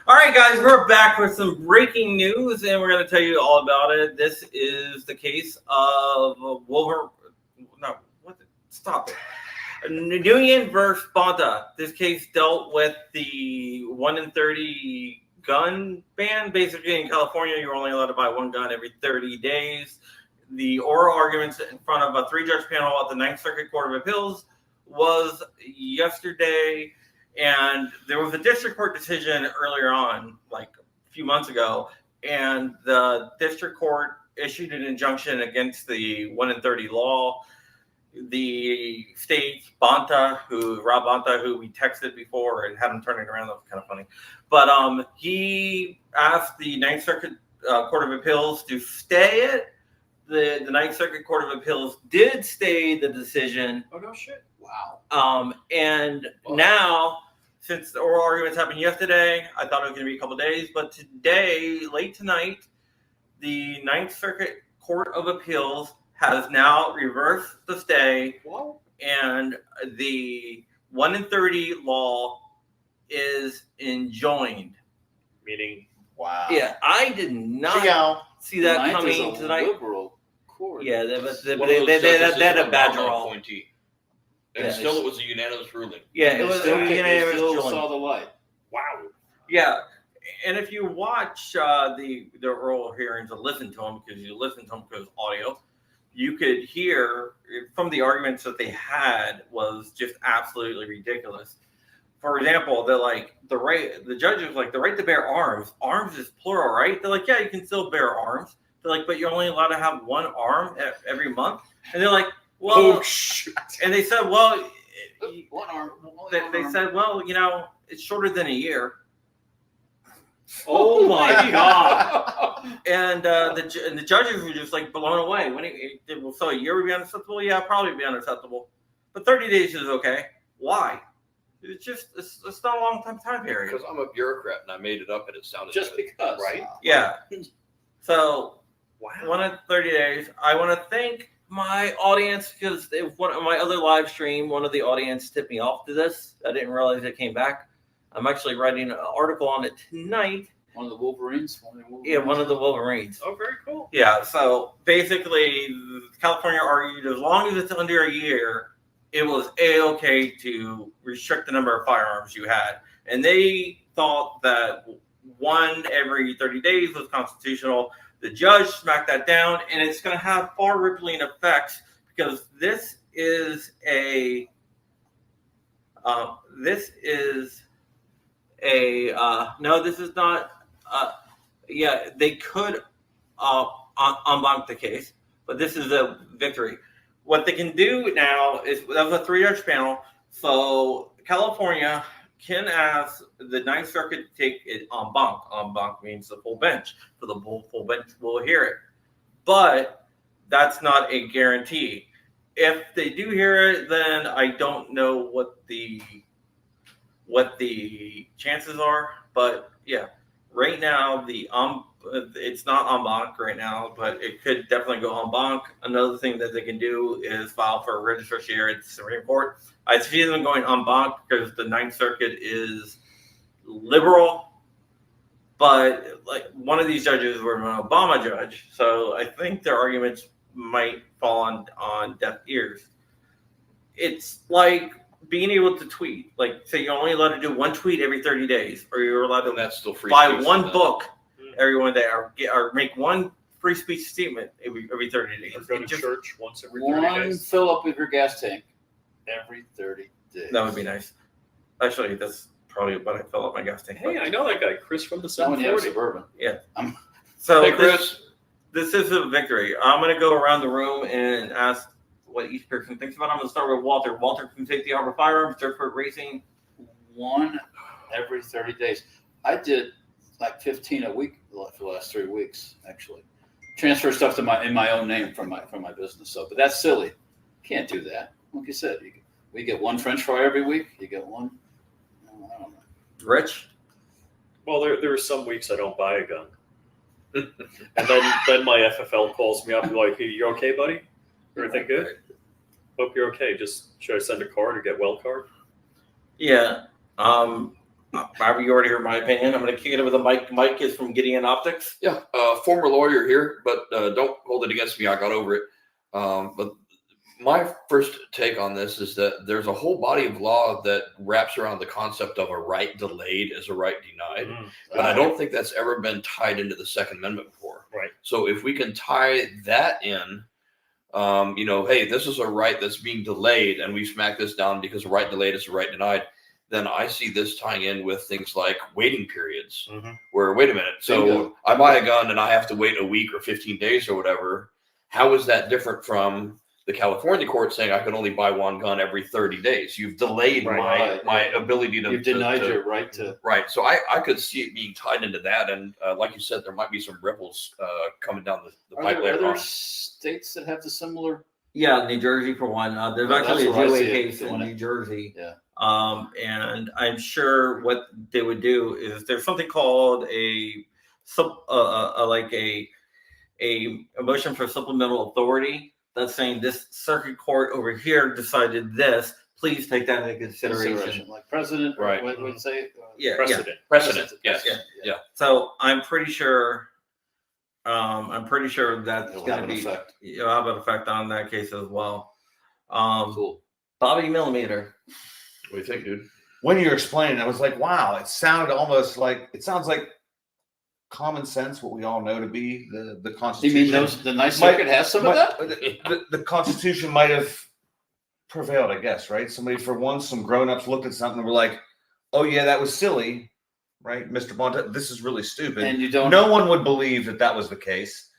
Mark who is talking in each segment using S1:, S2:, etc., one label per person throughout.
S1: All right, guys, we're back with some breaking news, and we're going to tell you all about it. This is the case of Stop it. Nguyen versus Banta. This case dealt with the 1 in 30 gun ban. Basically, in California, you're only allowed to buy one gun every 30 days. The oral arguments in front of a 3-judge panel at the Ninth Circuit Court of Appeals was yesterday. And there was a district court decision earlier on, like a few months ago, and the district court issued an injunction against the 1 in 30 law. The state, Rob Banta, who we texted before and had him turn it around, that was kind of funny. But he asked the Ninth Circuit Court of Appeals to stay it. The Ninth Circuit Court of Appeals did stay the decision.
S2: Oh, no shit. Wow.
S1: And now, since the oral arguments happened yesterday, I thought it was going to be a couple of days, but today, late tonight, the Ninth Circuit Court of Appeals has now reversed the stay. Whoa. And the 1 in 30 law is enjoined.
S2: Meaning, wow.
S1: Yeah, I did not see that coming tonight.
S2: Liberal court.
S1: Yeah, they had a bad draw.
S3: And still, it was a unanimous ruling.
S1: Yeah, it was a unanimous ruling.
S2: Saw the light.
S3: Wow.
S1: Yeah, and if you watch the oral hearings and listen to them, because you listen to them because audio, you could hear from the arguments that they had was just absolutely ridiculous. For example, they're like the judges like the right to bear arms. Arms is plural, right? They're like, yeah, you can still bear arms. They're like, but you're only allowed to have one arm every month. And they're like, well, and they said, well,
S2: one arm.
S1: They said, well, it's shorter than a year.
S2: Oh my God!
S1: And the judges were just like blown away. So a year would be unacceptable? Yeah, probably be unacceptable. But 30 days is okay. Why? It's not a long time period.
S3: Because I'm a bureaucrat and I made it up and it sounded
S2: just
S3: good.
S2: Because,
S3: right?
S1: Yeah. So, 1 in 30 days. I want to thank my audience because one of my other live stream, one of the audience tipped me off to this. I didn't realize it came back. I'm actually writing an article on it tonight.
S2: One of the Wolverines?
S1: Yeah, one of the Wolverines.
S2: Oh, very cool.
S1: Yeah, so basically, California argued as long as it's under a year, it was A-okay to restrict the number of firearms you had. And they thought that one every 30 days was constitutional. The judge smacked that down, and it's going to have far-rippling effects because this is not. They could unblock the case, but this is a victory. What they can do now is that was a 3-judge panel, so California can ask the Ninth Circuit to take it en banc. En banc means the full bench, so the full bench will hear it. But that's not a guarantee. If they do hear it, then I don't know what the chances are. But yeah, right now it's not en banc right now, but it could definitely go en banc. Another thing that they can do is file for a writ of certiorari at the Supreme Court. I see them going en banc because the Ninth Circuit is liberal, but like one of these judges were an Obama judge, so I think their arguments might fall on deaf ears. it's like being able to tweet. Like, say you're only allowed to do one tweet every 30 days, or you're allowed
S3: And
S1: to
S3: that's still free
S1: buy
S3: speech
S1: one
S3: then.
S1: book every one day, or make one free speech statement every 30 days.
S4: Or go to
S1: It just-
S4: church once every 30
S2: One
S4: days.
S2: fill up of your gas tank every 30 days.
S1: That would be nice. Actually, that's probably what I fill up my gas tank.
S4: Hey, I know that guy, Chris from the
S2: Not when you have
S4: 740.
S2: Suburban.
S1: So
S3: Hey, Chris.
S1: this is a victory. I'm going to go around the room and ask what each person thinks about it. I'm going to start with Walter. Walter from Safety Harbor Firearms, Dirt Court Racing.
S2: One every 30 days. I did like 15 a week for the last 3 weeks, actually. Transfer stuff to in my own name from my business. So, but that's silly. Can't do that. Like you said, we get one French fry every week. You get one. I don't know.
S1: Rich?
S4: Well, there are some weeks I don't buy a gun. And then my FFL calls me up and like, hey, you okay, buddy? Everything good? Hope you're okay. Just should I send a card or get well card?
S1: Yeah. Barbara, you already heard my opinion. I'm going to kick it over the mic. Mike is from Gideon Optics.
S3: Yeah, former lawyer here, but don't hold it against me. I got over it. But my first take on this is that there's a whole body of law that wraps around the concept of a right delayed as a right denied. But I don't think that's ever been tied into the Second Amendment before.
S4: Right.
S3: So if we can tie that in, hey, this is a right that's being delayed and we smack this down because a right delayed is a right denied, then I see this tying in with things like waiting periods where, wait a minute, so I buy a gun and I have to wait a week or 15 days or whatever. How is that different from the California court saying I could only buy one gun every 30 days? You've delayed my ability to.
S2: You've denied your right to.
S3: Right. So I could see it being tied into that. And like you said, there might be some ripples coming down the pipe
S2: Are
S3: later
S2: there
S3: on.
S2: states that have the similar?
S1: Yeah, New Jersey for one. There's
S2: Well,
S1: actually a
S2: that's where I
S1: DOA
S2: see it,
S1: case in
S2: doing it.
S1: New Jersey.
S2: Yeah.
S1: And I'm sure what they would do is there's something called a motion for supplemental authority that's saying this circuit court over here decided this. Please take that into consideration.
S2: Like president,
S3: Right.
S2: What would say?
S1: Yeah,
S4: Precedent.
S3: Precedent. Yes.
S1: yeah. So I'm pretty sure that's
S2: It'll
S1: going
S2: have
S1: to
S2: an
S1: be
S2: effect.
S1: have an effect on that case as well.
S2: Cool.
S1: Bobby Millimeter.
S3: What do you think, dude?
S5: When you're explaining, I was like, wow, it sounds like common sense, what we all know to be the
S2: Do you
S5: Constitution.
S2: mean the nice circuit has some of that?
S5: The Constitution might have prevailed, I guess, right? Somebody, for once, some grown-ups looked at something and were like, oh, yeah, that was silly, right? Mr. Bonta, this is really stupid.
S2: And you don't.
S5: No one would believe that was the case.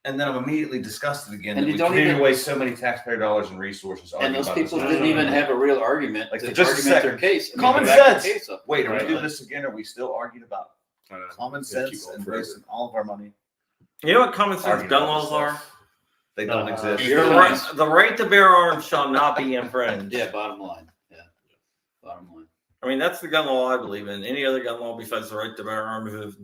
S5: And then I'm immediately disgusted again
S2: And
S5: that
S2: you
S5: we
S2: don't
S5: continue
S2: even-
S5: to waste so many taxpayer dollars and resources.
S2: And
S5: arguing
S2: those
S5: about
S2: people
S5: this.
S2: didn't even have a real argument
S5: Like,
S2: to
S5: for just a
S2: argument their
S5: second.
S2: case.
S5: Common
S2: back the
S5: sense.
S2: case up.
S5: Wait, are we
S4: Right.
S5: doing this again? Are we still arguing about common
S3: Yeah, keep
S5: sense
S3: going
S5: and
S3: forever.
S5: wasting all of our money?
S1: You know what common sense
S5: Arguing
S1: gun
S5: about
S1: laws
S5: this
S1: are?
S5: stuff. They don't exist.
S2: you're
S1: The
S2: right.
S1: right to bear arms shall not be infringed.
S2: Yeah, bottom line. Yeah. Bottom line.
S1: I mean, that's the gun law I believe in. Any other gun law besides the right to bear arms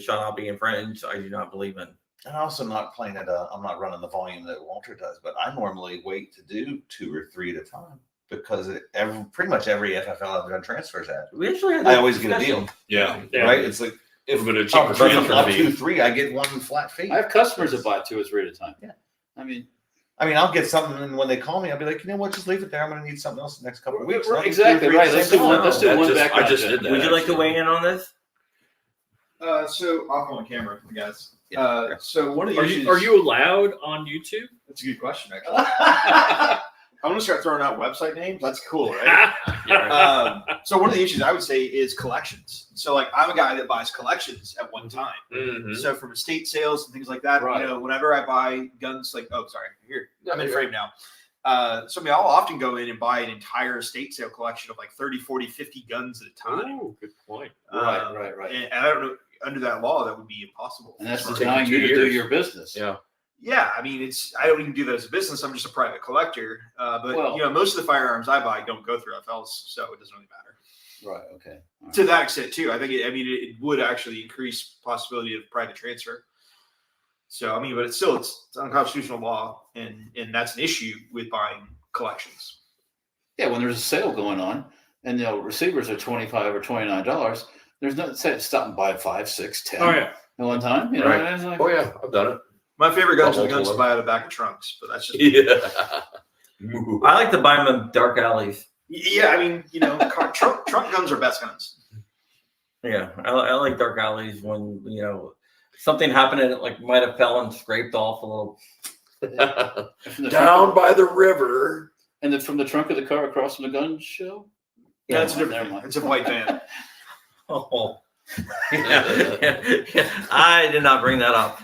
S1: shall not be infringed, I do not believe in.
S5: And I'm also not playing at I'm not running the volume that Walter does, but I normally wait to do 2 or 3 at a time because pretty much every FFL I've done transfers at.
S1: We actually had
S5: I
S1: that
S5: always get a
S1: discussion.
S5: deal,
S3: Yeah.
S4: Yeah.
S5: right? It's like if
S3: But a
S5: I'm
S3: cheaper transfer
S5: up
S3: fee.
S5: 2, 3, I get 1 flat fee.
S2: I have customers that buy 2 or 3 at a time.
S5: Yeah.
S2: I mean,
S5: I'll get something, and when they call me, I'll be like, you know what? Just leave it there. I'm going to need something else the next couple of weeks.
S2: right, exactly right. Let's do one. Let's do
S3: That
S2: one
S3: just-
S2: back.
S3: I just did that.
S1: Would you like to
S3: actually.
S1: weigh in on this?
S6: So off on camera, guys. So one of the issues.
S4: Are you allowed on YouTube?
S6: That's a good question, actually. I'm gonna start throwing out website names. That's cool, right? So one of the issues I would say is collections. So like I'm a guy that buys collections at one time.
S3: Mhm.
S6: So from estate sales and things like that,
S2: Right.
S6: you know, whenever I buy guns, like here, I'm in
S3: Yeah.
S6: frame now. So I'll often go in and buy an entire estate sale collection of like 30, 40, 50 guns at a time.
S4: Ooh, good point.
S2: Right.
S6: And I don't know, under that law, that would be impossible.
S2: And that's
S6: For-
S2: denying you to do your business.
S3: Yeah.
S6: Yeah, I mean, I don't even do that as a business. I'm just a private collector. But
S2: Well-
S6: you know, most of the firearms I buy don't go through FLs, so it doesn't really matter.
S2: Right. Okay. All right.
S6: To that extent, too, I think it would actually increase possibility of private transfer. So I mean, but it's unconstitutional law, and that's an issue with buying collections.
S2: Yeah, when there's a sale going on, and receivers are $25 or $29, there's no stop and buy 5, 6, 10
S4: Oh yeah.
S2: at one time. You know,
S3: Right.
S2: and it's like,
S3: Oh yeah, I've done it.
S6: My favorite guns are the
S3: Multiple
S6: guns to
S3: of
S6: buy out of the back of trunks, but that's just
S3: Yeah.
S1: I like to buy them in dark alleys.
S6: Yeah, I mean, trunk guns are best guns.
S1: Yeah, I like dark alleys when something happened and it like might have fell and scraped off a little.
S3: Down by the river.
S2: And then from the trunk of the car across from the gun show?
S6: Yeah, it's a
S2: Never
S6: different.
S2: mind.
S6: It's a white van.
S1: Oh, yeah. I did not bring that up.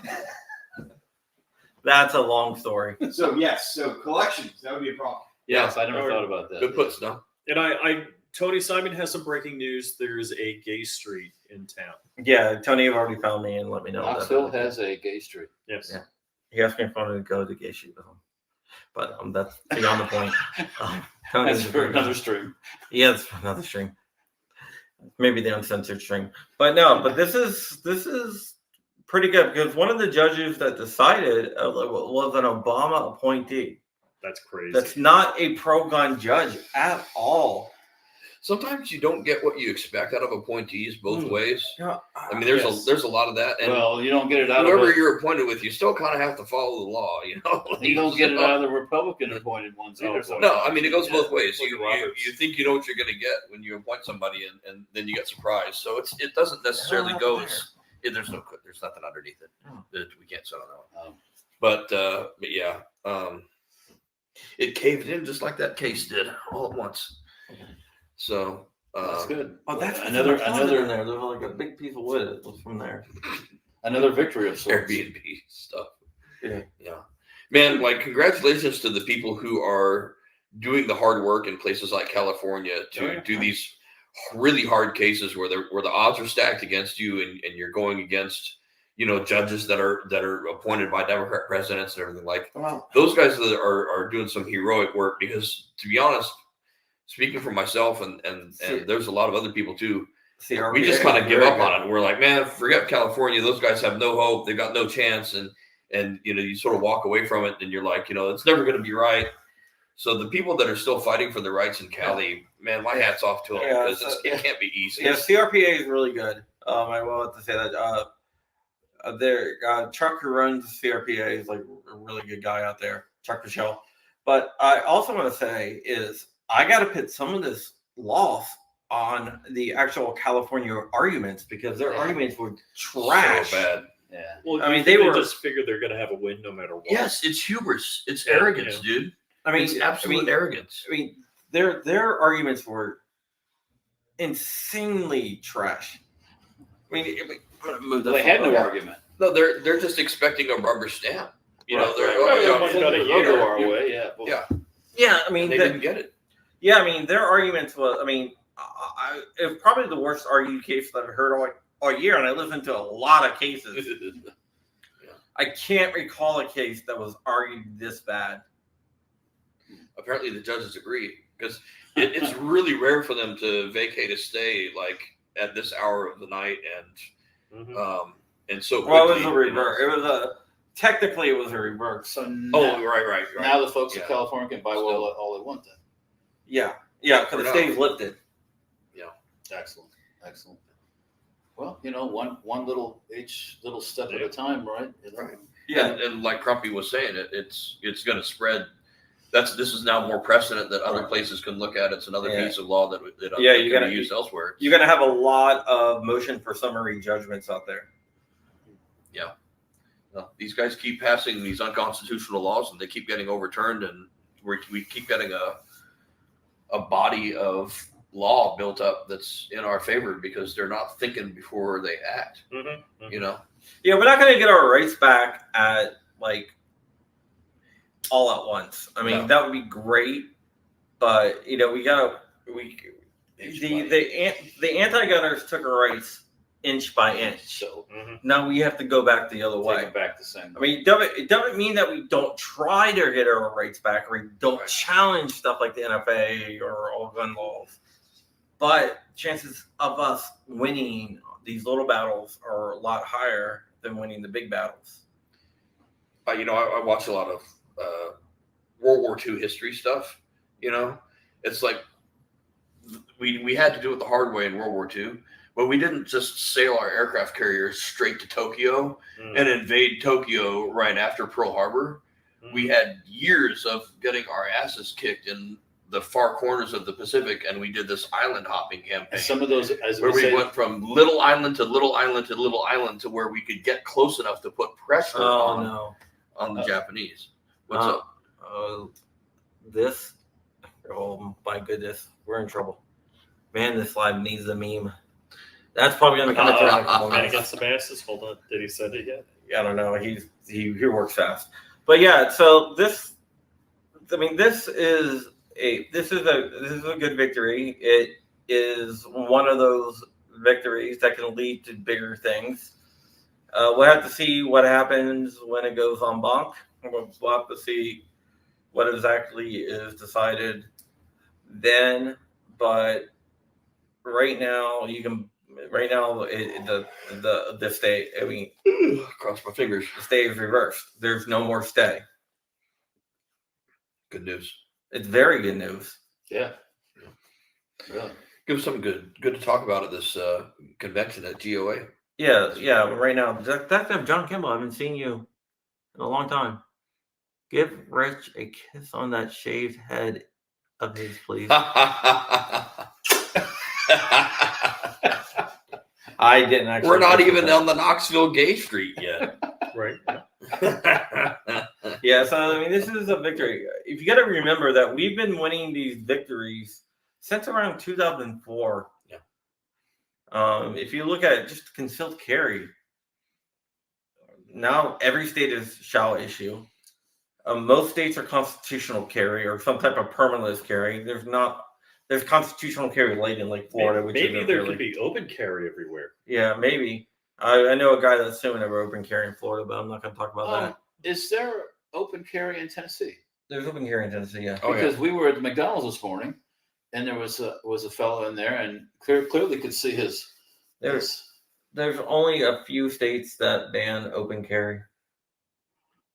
S1: That's a long story.
S6: So yes, collections, that would be a problem.
S2: Yes, I never thought about that.
S3: Good put, Snow.
S4: And Tony Simon has some breaking news. There's a gay street in town.
S1: Yeah, Tony already found me and let me know.
S2: Knoxville has a gay street.
S4: Yes.
S1: Yeah. He asked me if I wanted to go to the gay shoot with him, but that's beyond the point.
S2: That's for another stream.
S1: Yeah, that's for another stream. Maybe the uncensored stream. But no, but this is pretty good because one of the judges that decided was an Obama appointee.
S4: That's crazy.
S1: That's not a pro-gun judge at all.
S3: Sometimes you don't get what you expect out of appointees both ways.
S1: Yeah,
S3: I mean, there's a lot of that, and
S2: Well, you don't get it out
S3: whoever
S2: of
S3: you're appointed with, you still kind of have to follow the law.
S2: you don't get it out of the Republican appointed ones either.
S4: Oh,
S3: No, I mean it goes both ways.
S4: Look
S3: You
S4: at Roberts.
S3: you think you know what you're going to get when you appoint somebody, and then you get surprised. So it doesn't necessarily go. There's nothing underneath it.
S1: Oh.
S3: That we can't sit on that one. But yeah, it caved in just like that case did all at once. So
S2: That's good.
S1: Oh, that's
S2: another
S1: in there. There's like a big piece of wood that was from there.
S2: another victory of sorts.
S3: Airbnb stuff.
S1: Yeah.
S3: Man, like congratulations to the people who are doing the hard work in places like California to do these really hard cases where the odds are stacked against you and you're going against judges that are appointed by Democrat presidents and everything. Like those guys that are doing some heroic work, because to be honest, speaking for myself and there's a lot of other people too, we just kind of give up on it. We're like, man, forget California. Those guys have no hope. They've got no chance. And you sort of walk away from it and you're like, it's never going to be right. So the people that are still fighting for the rights in Cali, man, my hat's off to them because it can't be easy.
S1: Yeah, CRPA is really good. I will have to say that. Their Chuck who runs CRPA is like a really good guy out there, Chuck Michelle. But I also want to say is I got to put some of this loss on the actual California arguments because their arguments were trash.
S3: So bad.
S2: Yeah.
S4: Well,
S1: I mean,
S4: they
S1: they were
S4: just figured they're going to have a win no matter what.
S3: Yes, it's hubris. It's arrogance, dude.
S1: I mean,
S3: it's absolute arrogance.
S1: I mean, their arguments were insanely trash. I mean, I'm gonna move
S2: They had no argument.
S3: No, they're just expecting a rubber stamp.
S4: Right,
S3: they're
S4: right.
S2: They'll go our way. Yeah.
S3: Yeah.
S1: Yeah, I mean,
S3: they didn't get it.
S1: Yeah, I mean, their arguments was, I mean, it was probably the worst argued case that I've heard all year, and I listened to a lot of cases. I can't recall a case that was argued this bad.
S3: Apparently, the judges agree because it's really rare for them to vacate a stay like at this hour of the night and so quickly.
S1: Well, it was a reverse. It was technically it was a reverse.
S2: So
S3: right.
S2: Now the folks in California can buy all they want then.
S1: Yeah, because the stay's lifted.
S3: Yeah.
S2: Excellent. Well, one little step at a time, right?
S3: Right.
S1: Yeah,
S3: and like Crumpy was saying, it's going to spread. This is now more precedent that other places can look at. It's another piece of law that can be used elsewhere.
S1: You're going to have a lot of motion for summary judgments out there.
S3: Yeah. These guys keep passing these unconstitutional laws, and they keep getting overturned, and we keep getting a body of law built up that's in our favor because they're not thinking before they act.
S1: Yeah, we're not going to get our rights back at all at once. I mean, that would be great, but the anti-gunners took our rights inch by inch.
S2: So
S1: now we have to go back the other way.
S2: take it back the same.
S1: I mean, it doesn't mean that we don't try to get our rights back or we don't challenge stuff like the NFA or all gun laws. But chances of us winning these little battles are a lot higher than winning the big battles.
S3: I watch a lot of World War II history stuff. It's like we had to do it the hard way in World War II. But we didn't just sail our aircraft carriers straight to Tokyo and invade Tokyo right after Pearl Harbor. We had years of getting our asses kicked in the far corners of the Pacific, and we did this island hopping campaign.
S2: And some of those, as
S3: where we
S2: say,
S3: went from little island to little island to little island to where we could get close enough to put pressure on the Japanese. What's up?
S1: This, oh my goodness, we're in trouble. Man, this live needs a meme. That's probably going to come into like a
S4: Man
S1: moment.
S4: against the masses. Hold on. Did he send it yet?
S1: I don't know. He works fast. But yeah, so this, I mean, this is a good victory. It is one of those victories that can lead to bigger things. We'll have to see what happens when it goes en banc. We'll have to see what exactly is decided then. But right now, the stay. I mean,
S3: Cross my fingers.
S1: the stay is reversed. There's no more stay.
S3: Good news.
S1: It's very good news.
S2: yeah, really.
S3: Give us something good to talk about at this convention at GOA.
S1: Yeah. But right now, Detective John Kimball, I haven't seen you in a long time. Give Rich a kiss on that shaved head of his, please. I didn't actually.
S3: We're not even on the Knoxville Gay Street yet.
S4: Right.
S1: Yeah, so I mean, this is a victory. If you got to remember that we've been winning these victories since around 2004.
S3: Yeah.
S1: If you look at just concealed carry, now every state is shall issue. Most states are constitutional carry or some type of permanent carry. There's constitutional carry late in like Florida, which
S4: maybe
S1: isn't
S4: there
S1: really.
S4: could be open carry everywhere.
S1: Yeah, maybe. I know a guy that's suing over open carry in Florida, but I'm not going to talk about that.
S2: Is there open carry in Tennessee?
S1: There's open carry in Tennessee, yeah.
S2: Because we were at the McDonald's this morning, and there was a fellow in there, and clearly could see his.
S1: There's only a few states that ban open carry.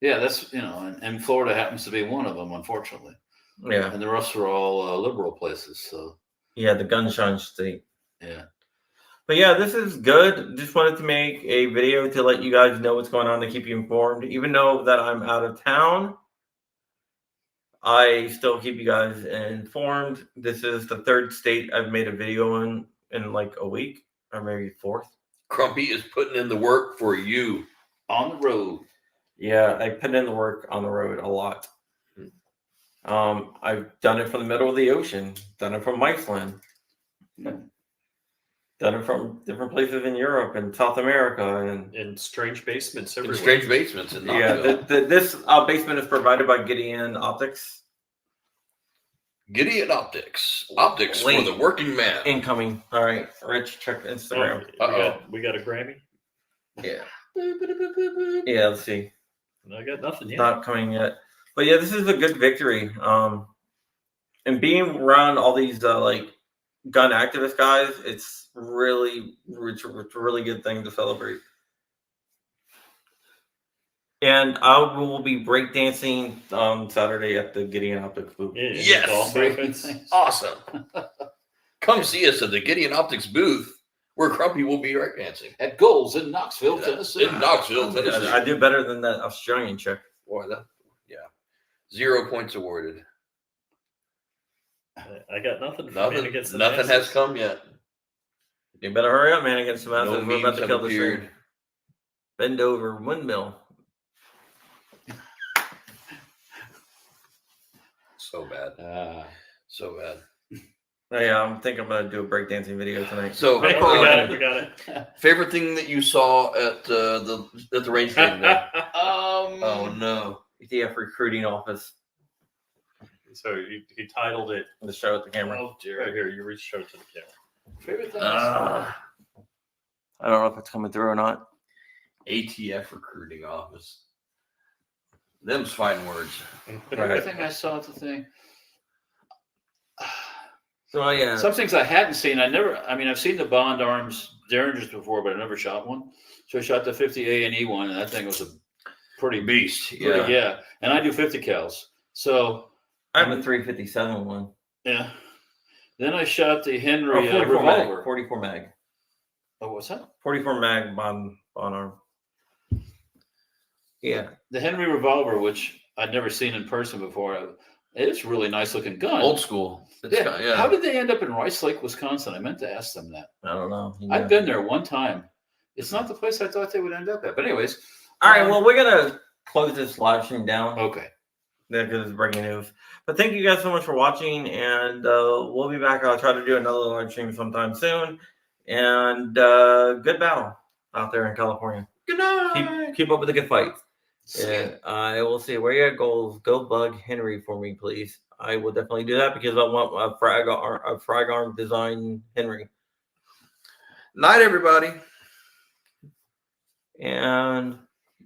S2: Yeah, that's and Florida happens to be one of them, unfortunately.
S1: Yeah.
S2: And the rest are all liberal places. So
S1: Yeah, the gunshine state.
S2: yeah.
S1: But yeah, this is good. Just wanted to make a video to let you guys know what's going on, to keep you informed. Even though that I'm out of town, I still keep you guys informed. This is the third state I've made a video in like a week, or maybe fourth.
S3: Crumpy is putting in the work for you.
S2: On the road.
S1: Yeah, I put in the work on the road a lot. I've done it from the middle of the ocean, done it from Iceland, done it from different places in Europe and South America, and
S4: In strange basements
S3: In
S4: everywhere.
S3: strange basements in Knoxville.
S1: this basement is provided by Gideon Optics.
S3: Gideon Optics. Optics
S1: Wait.
S3: for the working man.
S1: Incoming. All right, Rich, check Instagram.
S4: We got a Grammy.
S1: Yeah. Yeah, let's see.
S4: I got nothing yet.
S1: Not coming yet. But yeah, this is a good victory. And being around all these like gun activist guys, it's a really good thing to celebrate. And I will be breakdancing Saturday at the Gideon Optics booth.
S4: Yeah,
S3: Yes.
S4: golf outfits.
S3: Awesome. Come see us at the Gideon Optics booth where Crumpy will be breakdancing.
S2: At Goals in Knoxville, Tennessee.
S3: In Knoxville, Tennessee.
S1: I do better than that Australian chick.
S3: Boy, yeah. 0 points awarded.
S4: I got nothing. For Man Against the
S3: Nothing
S4: Masses.
S3: has come yet.
S1: You better hurry up, man, against the
S3: No
S1: masses. We're about
S3: memes
S1: to
S3: have
S1: kill this
S3: appeared.
S1: thing. Bend over, windmill.
S3: So bad. So bad.
S1: Oh, yeah, I'm thinking I'm gonna do a breakdancing video tonight.
S3: So,
S4: Hey, we got it.
S3: favorite thing that you saw at the range today?
S2: Um,
S3: Oh no!
S1: ETF recruiting office.
S4: So he titled it.
S1: The show at the camera.
S2: Oh dear.
S4: Right here, you reach show to the camera.
S2: Favorite thing.
S1: I don't know if it's coming through or not.
S3: ATF recruiting office. Them's fine words.
S2: Favorite thing I saw at the thing.
S1: So yeah,
S2: Some things I hadn't seen. I've seen the Bond Arms Derringers before, but I never shot one. So I shot the 50 A&E one, and that thing was a pretty
S3: Beast.
S2: yeah. And I do 50 cals. So
S1: I have a 357 one.
S2: yeah. Then I shot the Henry
S1: 44
S2: revolver.
S1: mag. 44 mag.
S2: Oh, what's that?
S1: 44 mag on arm. Yeah.
S2: The Henry revolver, which I'd never seen in person before. It's a really nice looking gun.
S3: Old school. It's
S2: Yeah. How did they end up in Rice Lake, Wisconsin? I meant to ask them that.
S1: I don't know.
S2: I've been there one time. It's not the place I thought they would end up at. But anyways.
S1: All right. Well, we're gonna close this live stream down.
S2: Okay.
S1: Yeah, because it's breaking news. But thank you guys so much for watching, and we'll be back. I'll try to do another live stream sometime soon. And good battle out there in California.
S3: Good night.
S1: Keep up with the good fight. And I will see where you at goals. Go bug Henry for me, please. I will definitely do that because I want a frag arm design Henry.
S3: Night, everybody.
S1: And